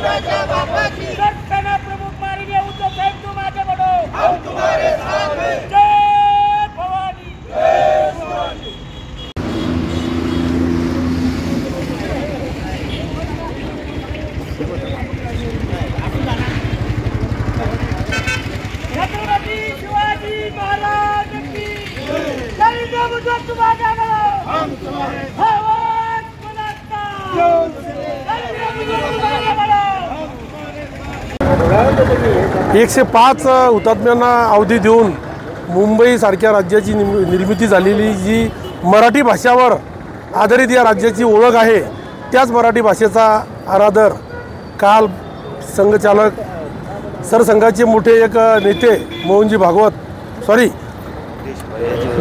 सेना प्रमुख माननीय उद्धव साहेब तुम आगे बढ़ो, हम तुम्हारे साथ हैं। जय भवानी, जय भवानी। छत्रपति शिवाजी महाराज की जय। तुम आगे बढ़ो, हम तुम्हारे आवाज बुलंद करो। 105 हुतात्म्यांना अवधी देऊन मुंबईसारख्या राज्याची निर्मिती झालेली जी मराठी भाषावर आधारित या राज्याची ओळख आहे, त्याच मराठी भाषेचा अनादर काल संघचालक सरसंघाचे मोठे एक नेते मोहनजी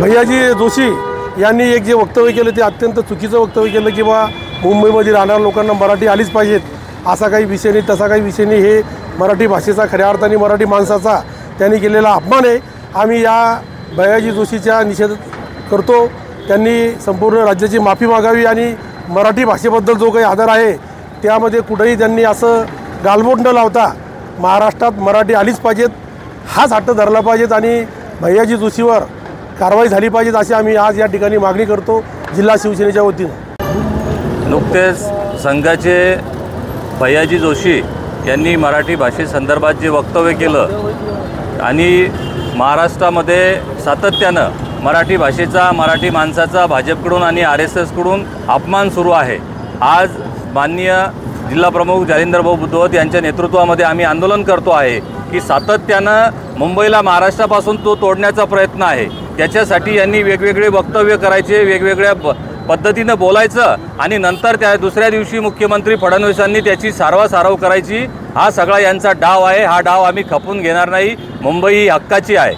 भैयाजी जोशी यांनी एक जे वक्तव्य केलं ते अत्यंत चुकीचं वक्तव्य केलं की बा मुंबईमध्ये राहणाऱ्या लोकांना मराठी आलीच पाहिजेत, असा काही विषय नाही, तसा काही विषय नाही। हे मराठी भाषेचा खऱ्या अर्थाने मराठी माणसाचा त्यांनी केलेला अपमान आहे। आम्ही या भैयाजी जोशीचा निषेध करतो। त्यांनी संपूर्ण राज्याची माफी मागावी आणि मराठी भाषेबद्दल जो काही आदर आहे त्यामध्ये कुठेही त्यांनी असं गालबोट न लावता महाराष्ट्रात मराठी आलीच पाहिजेत हाच हट्ट धरला पाहिजेत आणि भैयाजी जोशीवर कारवाई झाली पाहिजेत अशी आम्ही आज या ठिकाणी मागणी करतो जिल्हा शिवसेनेच्या वतीनं। नुकतेच संघाचे भैयाजी जोशी यांनी मराठी भाषेसंदर्भात जे वक्तव्य केलं आणि महाराष्ट्रामध्ये सातत्यानं मराठी भाषेचा, मराठी माणसाचा भाजपकडून आणि RSSकडून अपमान सुरू आहे। आज माननीय जिल्हा प्रमुख जालिंदर भाऊ बुद्धवत यांच्या नेतृत्वामध्ये आम्ही आंदोलन करतो आहे की सातत्यानं मुंबईला महाराष्ट्रापासून तो तोडण्याचा प्रयत्न आहे। त्याच्यासाठी यांनी वेगवेगळे वक्तव्य करायचे, वेगवेगळ्या पद्धतीनं बोलायचं आणि नंतर त्या दुसऱ्या दिवशी मुख्यमंत्री फडणवीसांनी त्याची सारवासारव करायची। हा सगळा यांचा डाव आहे। हा डाव आम्ही खपून घेणार नाही। मुंबई ही हक्काची आहे।